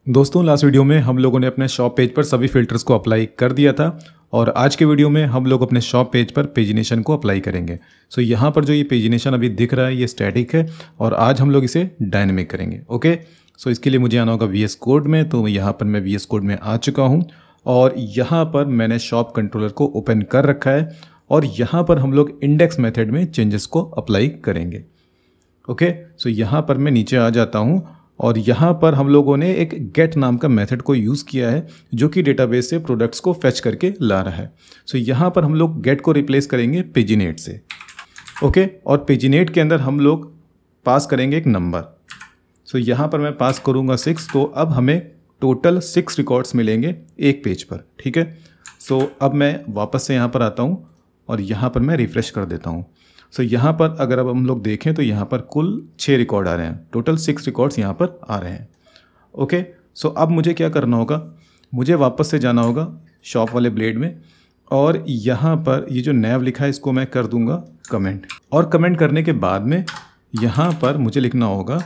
दोस्तों last video में हम लोगों ने अपने शॉप पेज पर सभी फिल्टर्स को अप्लाई कर दिया था और आज के वीडियो में हम लोग अपने शॉप पेज पर पेजिनेशन को अप्लाई करेंगे। सो यहाँ पर जो ये पेजिनेशन अभी दिख रहा है ये स्टैटिक है और आज हम लोग इसे डायनेमिक करेंगे। ओके, सो इसके लिए मुझे आना होगा VS कोड में। तो यहाँ पर मैं VS कोड में आ चुका हूँ और यहाँ पर मैंने शॉप कंट्रोलर को ओपन कर रखा है और यहाँ पर हम लोग इंडेक्स मेथड में चेंजेस को अप्लाई करेंगे। ओके, सो यहाँ पर मैं नीचे आ जाता हूँ और यहाँ पर हम लोगों ने एक गेट नाम का मेथड को यूज़ किया है जो कि डेटाबेस से प्रोडक्ट्स को फेच करके ला रहा है। सो यहाँ पर हम लोग गेट को रिप्लेस करेंगे पेजिनेट से। ओके, और पेजिनेट के अंदर हम लोग पास करेंगे एक नंबर। सो यहाँ पर मैं पास करूँगा 6। तो अब हमें टोटल 6 रिकॉर्ड्स मिलेंगे एक पेज पर। ठीक है, सो अब मैं वापस से यहाँ पर आता हूँ और यहाँ पर मैं रिफ़्रेश कर देता हूँ। सो यहाँ पर अगर अब हम लोग देखें तो यहाँ पर कुल 6 रिकॉर्ड आ रहे हैं, टोटल 6 रिकॉर्ड्स यहाँ पर आ रहे हैं। ओके, सो अब मुझे क्या करना होगा, मुझे वापस से जाना होगा शॉप वाले ब्लेड में और यहाँ पर ये जो नैव लिखा है इसको मैं कर दूंगा कमेंट। और कमेंट करने के बाद में यहाँ पर मुझे लिखना होगा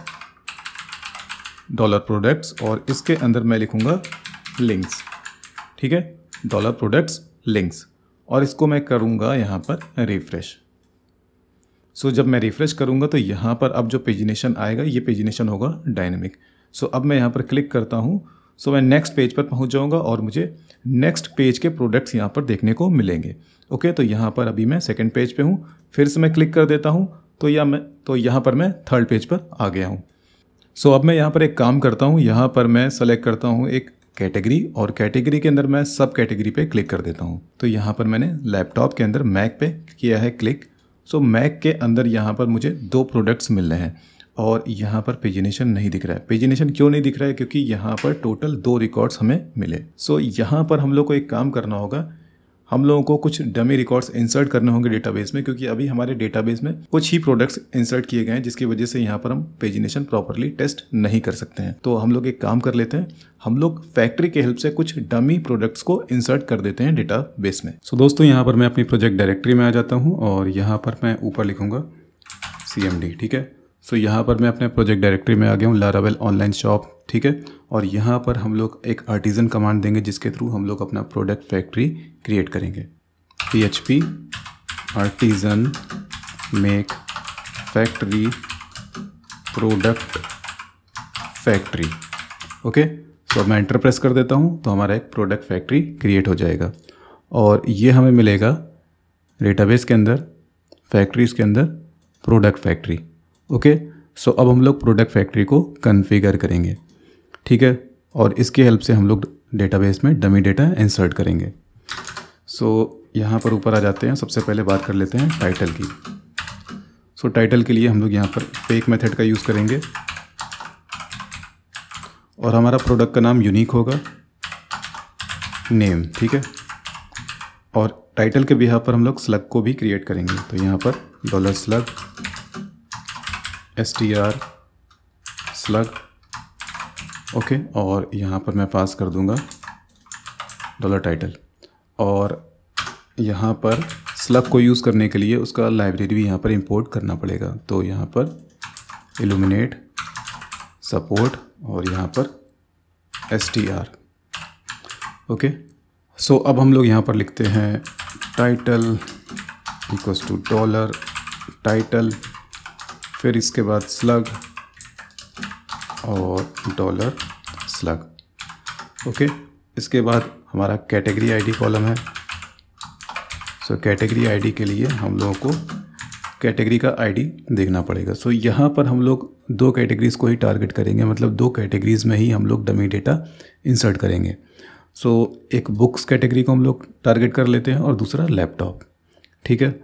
डॉलर प्रोडक्ट्स और इसके अंदर मैं लिखूँगा लिंक्स। ठीक है, डॉलर प्रोडक्ट्स लिंक्स, और इसको मैं करूँगा यहाँ पर रिफ़्रेश। सो जब मैं रिफ़्रेश करूँगा तो यहाँ पर अब जो पेजिनेशन आएगा ये पेजिनेशन होगा डायनेमिक। सो अब मैं यहाँ पर क्लिक करता हूँ। सो मैं नेक्स्ट पेज पर पहुँच जाऊँगा और मुझे नेक्स्ट पेज के प्रोडक्ट्स यहाँ पर देखने को मिलेंगे। ओके, तो यहाँ पर अभी मैं सेकंड पेज पे हूँ, फिर से मैं क्लिक कर देता हूँ तो यहाँ पर मैं थर्ड पेज पर आ गया हूँ। सो अब मैं यहाँ पर एक काम करता हूँ, यहाँ पर मैं सेलेक्ट करता हूँ एक कैटेगरी और कैटेगरी के अंदर मैं सब कैटेगरी पे क्लिक कर देता हूँ। तो यहाँ पर मैंने लैपटॉप के अंदर मैक पे किया है क्लिक। सो मैक के अंदर यहाँ पर मुझे 2 प्रोडक्ट्स मिल रहे हैं और यहाँ पर पेजिनेशन नहीं दिख रहा है। पेजिनेशन क्यों नहीं दिख रहा है? क्योंकि यहाँ पर टोटल 2 रिकॉर्ड्स हमें मिले। सो यहाँ पर हम लोग को एक काम करना होगा, हम लोगों को कुछ डमी रिकॉर्ड्स इंसर्ट करने होंगे डेटाबेस में, क्योंकि अभी हमारे डेटाबेस में कुछ ही प्रोडक्ट्स इंसर्ट किए गए हैं जिसकी वजह से यहाँ पर हम पेजिनेशन प्रॉपरली टेस्ट नहीं कर सकते हैं। तो हम लोग एक काम कर लेते हैं, हम लोग फैक्ट्री के हेल्प से कुछ डमी प्रोडक्ट्स को इंसर्ट कर देते हैं डेटाबेस में। सो दोस्तों यहाँ पर मैं अपनी प्रोजेक्ट डायरेक्टरी में आ जाता हूँ और यहाँ पर मैं ऊपर लिखूँगा CMD। ठीक है, सो यहाँ पर मैं अपने प्रोजेक्ट डायरेक्टरी में आ गया हूँ, लारावेल ऑनलाइन शॉप। ठीक है, और यहाँ पर हम लोग एक आर्टिजन कमांड देंगे जिसके थ्रू हम लोग अपना प्रोडक्ट फैक्ट्री क्रिएट करेंगे। PHP artisan make factory product factory. Okay, so मैं एंटर प्रेस कर देता हूँ तो हमारा एक प्रोडक्ट फैक्ट्री क्रिएट हो जाएगा और ये हमें मिलेगा डेटाबेस के अंदर फैक्ट्रीज के अंदर प्रोडक्ट फैक्ट्री। ओके, सो अब हम लोग प्रोडक्ट फैक्ट्री को कॉन्फ़िगर करेंगे। ठीक है, और इसकी हेल्प से हम लोग डेटाबेस में डमी डेटा इंसर्ट करेंगे। सो यहाँ पर ऊपर आ जाते हैं। सबसे पहले बात कर लेते हैं टाइटल की। सो टाइटल के लिए हम लोग यहाँ पर फेक मेथड का यूज़ करेंगे और हमारा प्रोडक्ट का नाम यूनिक होगा, नेम। ठीक है, और टाइटल के बिहाफ पर हम लोग स्लग को भी क्रिएट करेंगे। तो यहाँ पर $slug str स्लग। ओके, और यहाँ पर मैं पास कर दूंगा $टाइटल और यहाँ पर स्लग को यूज़ करने के लिए उसका लाइब्रेरी भी यहाँ पर इंपोर्ट करना पड़ेगा। तो यहाँ पर इल्यूमिनेट सपोर्ट और यहाँ पर str। ओके, सो अब हम लोग यहाँ पर लिखते हैं टाइटल इक्वल्स टू $टाइटल, फिर इसके बाद स्लग और $स्लग। ओके, इसके बाद हमारा कैटेगरी आईडी कॉलम है। सो कैटेगरी आईडी के लिए हम लोगों को कैटेगरी का आईडी देखना पड़ेगा। सो यहाँ पर हम लोग 2 कैटेगरीज़ को ही टारगेट करेंगे, मतलब 2 कैटेगरीज़ में ही हम लोग डमी डेटा इंसर्ट करेंगे। सो एक बुक्स कैटेगरी को हम लोग टारगेट कर लेते हैं और दूसरा लैपटॉप। ठीक है,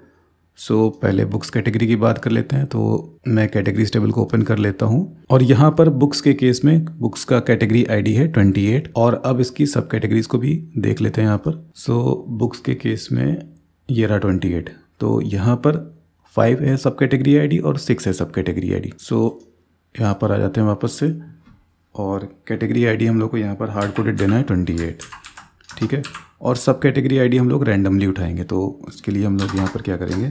सो पहले बुक्स कैटेगरी की बात कर लेते हैं। तो मैं कैटेगरीज टेबल को ओपन कर लेता हूँ और यहाँ पर बुक्स के केस में बुक्स का कैटेगरी आईडी है 28 और अब इसकी सब कैटेगरीज को भी देख लेते हैं यहाँ पर। सो बुक्स के केस में ये रहा 28, तो यहाँ पर 5 है सब कैटेगरी आईडी और 6 है सब कैटेगरी आईडी। सो यहाँ पर आ जाते हैं वापस से और कैटेगरी आईडी हम लोग को यहाँ पर हार्ड कोडेड देना है 28। ठीक है, और सब कैटेगरी आईडी हम लोग रैंडमली उठाएंगे। तो इसके लिए हम लोग यहाँ पर क्या करेंगे,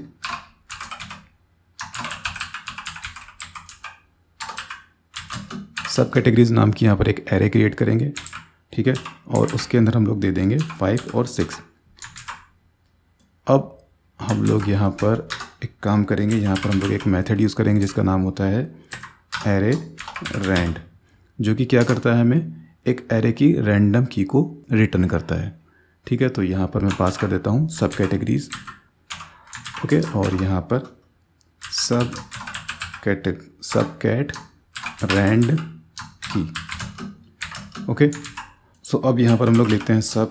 सब कैटेगरीज नाम की यहाँ पर एक एरे क्रिएट करेंगे, ठीक है, और उसके अंदर हम लोग दे देंगे 5 और 6। अब हम लोग यहाँ पर एक काम करेंगे, यहाँ पर हम लोग एक मेथड यूज़ करेंगे जिसका नाम होता है एरे रैंड, जो कि क्या करता है, हमें एक एरे की रैंडम की को रिटर्न करता है, ठीक है। तो यहाँ पर मैं पास कर देता हूँ सब कैटेगरीज, ओके, और यहाँ पर सब कैट रैंड की, ओके। सो अब यहाँ पर हम लोग लिखते हैं सब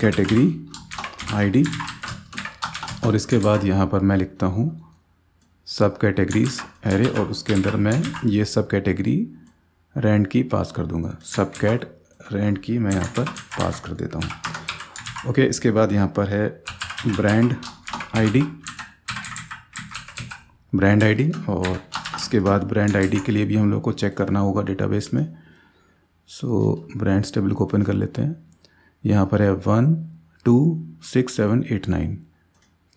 कैटेगरी आईडी, और इसके बाद यहाँ पर मैं लिखता हूँ सब कैटेगरीज एरे, और उसके अंदर मैं ये सब कैटेगरी रैंड की पास कर दूंगा। सब कैट रैंड की मैं यहाँ पर पास कर देता हूँ, ओके। इसके बाद यहाँ पर है ब्रांड आईडी, और इसके बाद ब्रांड आईडी के लिए भी हम लोग को चेक करना होगा डेटाबेस में। सो ब्रांड्स टेबल को ओपन कर लेते हैं। यहाँ पर है 1 2 6 7 8 9,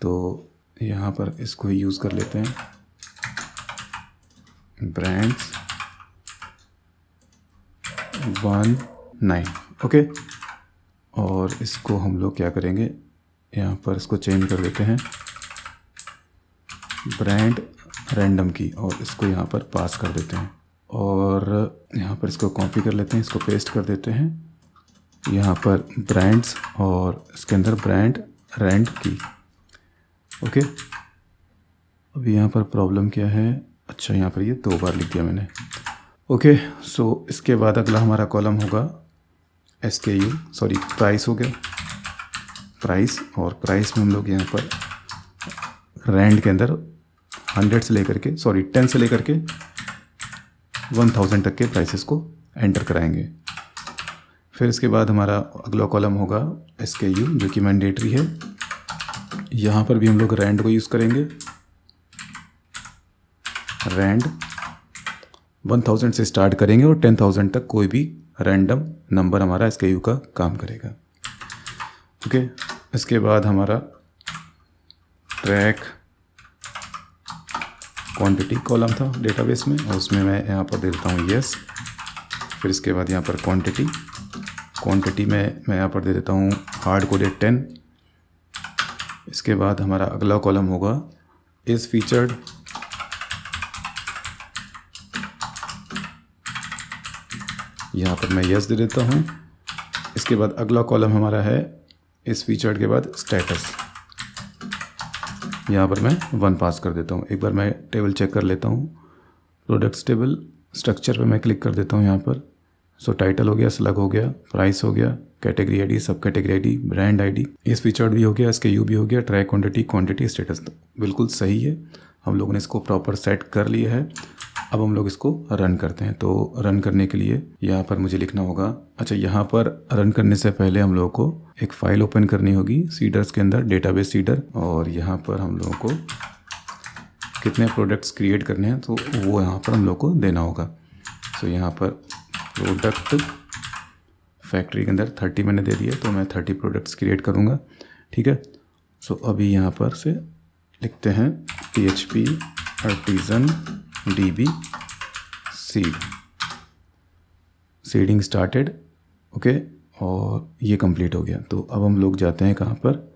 तो यहाँ पर इसको यूज़ कर लेते हैं, ब्रांड्स 1 9, ओके। और इसको हम लोग क्या करेंगे, यहाँ पर इसको चेंज कर देते हैं ब्रांड रैंडम की, और इसको यहाँ पर पास कर देते हैं, और यहाँ पर इसको कॉपी कर लेते हैं, इसको पेस्ट कर देते हैं यहाँ पर ब्रांड्स, और इसके अंदर ब्रांड रैंड की, ओके। अभी यहाँ पर प्रॉब्लम क्या है, अच्छा यहाँ पर ये 2 बार लिख दिया मैंने, ओके। सो इसके बाद अगला हमारा कॉलम होगा प्राइस हो गया, प्राइस, और प्राइस में हम लोग यहाँ पर रैंड के अंदर 10 से लेकर के 1000 तक के प्राइसेस को एंटर कराएंगे। फिर इसके बाद हमारा अगला कॉलम होगा SKU, जो कि मैंडेटरी है। यहाँ पर भी हम लोग रैंड को यूज़ करेंगे, रैंड 1000 से स्टार्ट करेंगे और 10,000 तक कोई भी रैंडम नंबर हमारा SKU का काम करेगा, ओके। इसके बाद हमारा ट्रैक क्वांटिटी कॉलम था डेटाबेस में, और उसमें मैं यहाँ पर दे देता हूँ यस। फिर इसके बाद यहाँ पर क्वांटिटी में मैं यहाँ पर दे देता हूँ हार्ड कोडेड 10। इसके बाद हमारा अगला कॉलम होगा इज़ फीचर्ड, यहाँ पर मैं यस दे देता हूँ। इसके बाद अगला कॉलम हमारा है इस फीचर्ड के बाद स्टेटस, यहाँ पर मैं 1 पास कर देता हूँ। एक बार मैं टेबल चेक कर लेता हूँ, प्रोडक्ट्स टेबल स्ट्रक्चर पे मैं क्लिक कर देता हूँ यहाँ पर। सो टाइटल हो गया, स्लग हो गया, प्राइस हो गया, कैटेगरी आईडी, सब कैटेगरी आईडी, ब्रांड आईडी, इस फीचर्ड भी हो गया, SKU भी हो गया, ट्रैक क्वांटिटी स्टेटस, बिल्कुल सही है। हम लोगों ने इसको प्रॉपर सेट कर लिया है। अब हम लोग इसको रन करते हैं। तो रन करने के लिए यहाँ पर मुझे लिखना होगा, अच्छा यहाँ पर रन करने से पहले हम लोगों को एक फ़ाइल ओपन करनी होगी सीडर्स के अंदर, डेटाबेस सीडर, और यहाँ पर हम लोगों को कितने प्रोडक्ट्स क्रिएट करने हैं तो वो यहाँ पर हम लोग को देना होगा। सो यहाँ पर प्रोडक्ट फैक्ट्री के अंदर 30 मैंने दे दिया, तो मैं 30 प्रोडक्ट्स क्रिएट करूँगा, ठीक है। सो अभी यहाँ पर से लिखते हैं PHP artisan DB seed, seeding started, okay, और ये कंप्लीट हो गया। तो अब हम लोग जाते हैं कहाँ पर,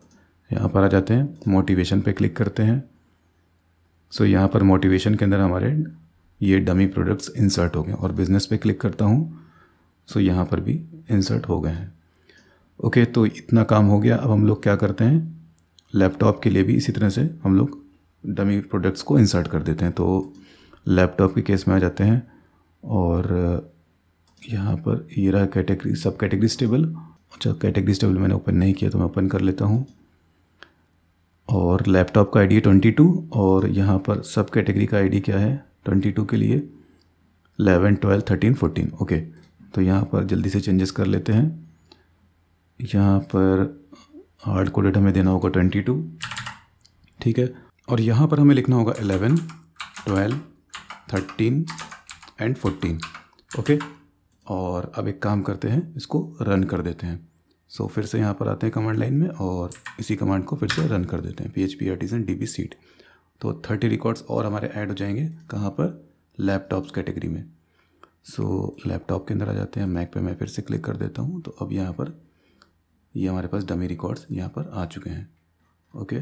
यहाँ पर आ जाते हैं, मोटिवेशन पे क्लिक करते हैं। सो यहाँ पर मोटिवेशन के अंदर हमारे ये डमी प्रोडक्ट्स इंसर्ट हो गए, और बिज़नेस पे क्लिक करता हूँ। सो यहाँ पर भी इंसर्ट हो गए हैं, ओके। तो इतना काम हो गया। अब हम लोग क्या करते हैं, लैपटॉप के लिए भी इसी तरह से हम लोग डमी प्रोडक्ट्स को इंसर्ट कर देते हैं। तो लैपटॉप के केस में आ जाते हैं, और यहाँ पर ये रहा कैटेगरी, सब कैटेगरीज टेबल। अच्छा, कैटेगरीज टेबल मैंने ओपन नहीं किया तो मैं ओपन कर लेता हूँ, और लैपटॉप का आईडी है 22, और यहाँ पर सब कैटेगरी का आईडी क्या है 22 के लिए 11 12 13 14, ओके। तो यहाँ पर जल्दी से चेंजेस कर लेते हैं। यहाँ पर हार्ड कोडेड हमें देना होगा 22, ठीक है, और यहाँ पर हमें लिखना होगा 11 12 13 एंड 14, ओके। और अब एक काम करते हैं, इसको रन कर देते हैं। सो फिर से यहाँ पर आते हैं कमांड लाइन में, और इसी कमांड को फिर से रन कर देते हैं, PHP आर्टिजन DB सीड। तो 30 रिकॉर्ड्स और हमारे ऐड हो जाएंगे, कहाँ पर, लैपटॉप्स कैटेगरी में। सो लैपटॉप के अंदर आ जाते हैं, मैक पे मैं फिर से क्लिक कर देता हूँ। तो अब यहाँ पर ये हमारे पास डमी रिकॉर्ड्स यहाँ पर आ चुके हैं। ओके,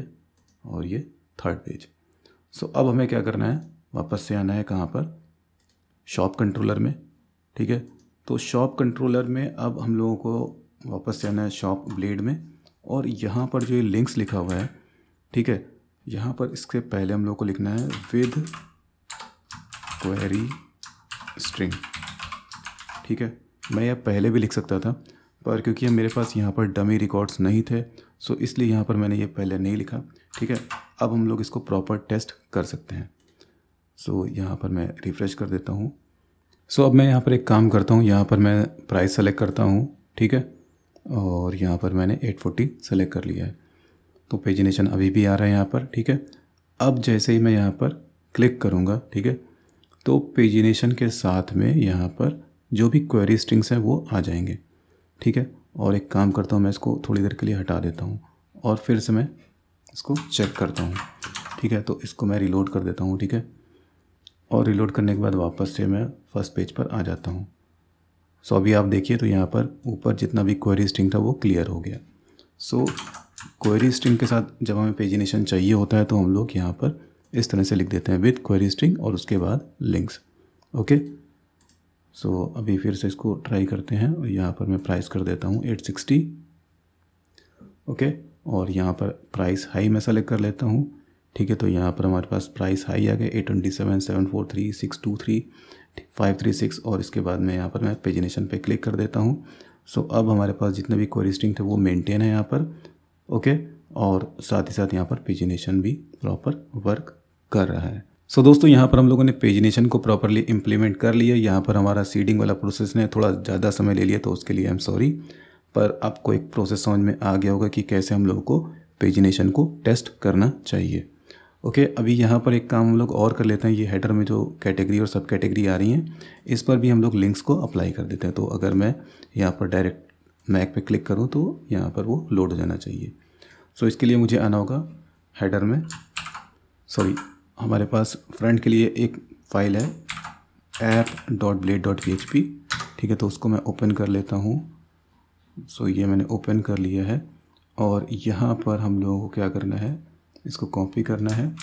और ये थर्ड पेज। सो अब हमें क्या करना है, वापस से आना है कहाँ पर, शॉप कंट्रोलर में। ठीक है, तो शॉप कंट्रोलर में अब हम लोगों को वापस से आना है शॉप ब्लेड में, और यहाँ पर जो ये लिंक्स लिखा हुआ है, ठीक है, यहाँ पर इसके पहले हम लोग को लिखना है विद क्वेरी स्ट्रिंग। ठीक है, मैं यह पहले भी लिख सकता था, पर क्योंकि मेरे पास यहाँ पर डमी रिकॉर्ड्स नहीं थे, सो इसलिए यहाँ पर मैंने ये पहले नहीं लिखा। ठीक है, अब हम लोग इसको प्रॉपर टेस्ट कर सकते हैं। सो यहाँ पर मैं रिफ़्रेश कर देता हूँ। सो अब मैं यहाँ पर एक काम करता हूँ, यहाँ पर मैं प्राइस सेलेक्ट करता हूँ। ठीक है, और यहाँ पर मैंने 840 सेलेक्ट कर लिया है। तो पेजिनेशन अभी भी आ रहा है यहाँ पर। ठीक है, अब जैसे ही मैं यहाँ पर क्लिक करूँगा, ठीक है, तो पेजिनेशन के साथ में यहाँ पर जो भी क्वेरी स्ट्रिंग्स हैं वो आ जाएंगे। ठीक है, और एक काम करता हूँ, मैं इसको थोड़ी देर के लिए हटा देता हूँ और फिर से मैं इसको चेक करता हूँ। ठीक है, तो इसको मैं रिलोड कर देता हूँ। ठीक है, और रिलोड करने के बाद वापस से मैं फर्स्ट पेज पर आ जाता हूँ। सो अभी आप देखिए तो यहाँ पर ऊपर जितना भी क्वेरी स्ट्रिंग था वो क्लियर हो गया। सो क्वेरी स्ट्रिंग के साथ जब हमें पेजिनेशन चाहिए होता है तो हम लोग यहाँ पर इस तरह से लिख देते हैं विद क्वेरी स्ट्रिंग और उसके बाद लिंक्स। ओके, सो अभी फिर से इसको ट्राई करते हैं और यहाँ पर मैं प्राइस कर देता हूँ 860। ओके, और यहाँ पर प्राइस हाई मैं सेलेक्ट कर लेता हूँ। ठीक है, तो यहाँ पर हमारे पास प्राइस हाई आ गया 827, 743, 623, 536, और इसके बाद में यहाँ पर मैं पेजिनेशन पे क्लिक कर देता हूँ। सो अब हमारे पास जितने भी क्वेरी स्ट्रिंग थे वो मेंटेन है यहाँ पर। ओके, और साथ ही साथ यहाँ पर पेजिनेशन भी प्रॉपर वर्क कर रहा है। सो दोस्तों, यहाँ पर हम लोगों ने पेजिनेशन को प्रॉपरली इम्प्लीमेंट कर लिया। यहाँ पर हमारा सीडिंग वाला प्रोसेस ने थोड़ा ज़्यादा समय ले लिया, तो उसके लिए आई एम सॉरी, पर आपको एक प्रोसेस समझ में आ गया होगा कि कैसे हम लोगों को पेजिनेशन को टेस्ट करना चाहिए। ओके, अभी यहाँ पर एक काम हम लोग और कर लेते हैं। ये हेडर में जो कैटेगरी और सब कैटेगरी आ रही हैं, इस पर भी हम लोग लिंक्स को अप्लाई कर देते हैं। तो अगर मैं यहाँ पर डायरेक्ट मैक पे क्लिक करूँ तो यहाँ पर वो लोड हो जाना चाहिए। सो इसके लिए मुझे आना होगा हेडर में, सॉरी, हमारे पास फ्रंट के लिए एक फ़ाइल है app.blade.php। ठीक है, तो उसको मैं ओपन कर लेता हूँ। सो ये मैंने ओपन कर लिया है, और यहाँ पर हम लोगों को क्या करना है, इसको कॉपी करना है।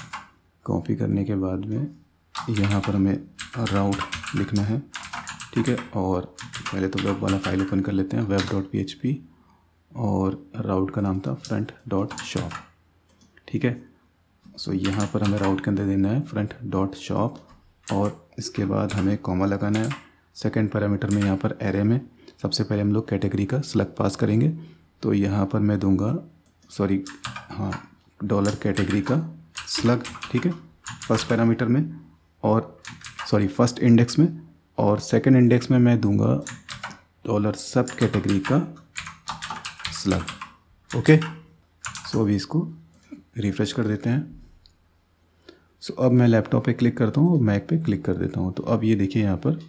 कॉपी करने के बाद में यहाँ पर हमें राउट लिखना है। ठीक है, और पहले तो वेब वाला फाइल ओपन कर लेते हैं, web.php, और राउट का नाम था front.shop। ठीक है, सो यहाँ पर हमें राउट के अंदर देना है front.shop, और इसके बाद हमें कॉमा लगाना है। सेकंड पैरामीटर में यहाँ पर एरे में सबसे पहले हम लोग कैटेगरी का स्लग पास करेंगे। तो यहाँ पर मैं दूंगा, सॉरी, हाँ, डॉलर कैटेगरी का स्लग। ठीक है, फर्स्ट पैरामीटर में, और सॉरी फर्स्ट इंडेक्स में, और सेकंड इंडेक्स में मैं दूंगा डॉलर सब कैटेगरी का स्लग। ओके, सो अभी इसको रिफ़्रेश कर देते हैं। सो अब मैं लैपटॉप पे क्लिक करता हूँ और मैक पे क्लिक कर देता हूँ। तो अब ये देखिए यहाँ पर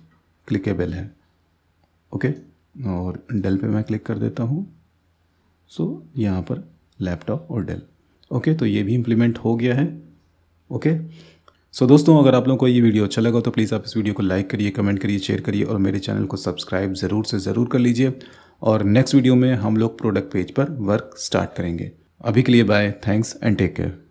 क्लिकेबल है। ओके, और डेल पे मैं क्लिक कर देता हूँ। सो यहाँ पर लैपटॉप और डेल। ओके, तो ये भी इम्प्लीमेंट हो गया है। ओके, सो दोस्तों, अगर आप लोगों को ये वीडियो अच्छा लगा तो प्लीज़ आप इस वीडियो को लाइक करिए, कमेंट करिए, शेयर करिए, और मेरे चैनल को सब्सक्राइब ज़रूर से ज़रूर कर लीजिए। और नेक्स्ट वीडियो में हम लोग प्रोडक्ट पेज पर वर्क स्टार्ट करेंगे। अभी के लिए bye, thanks and take care.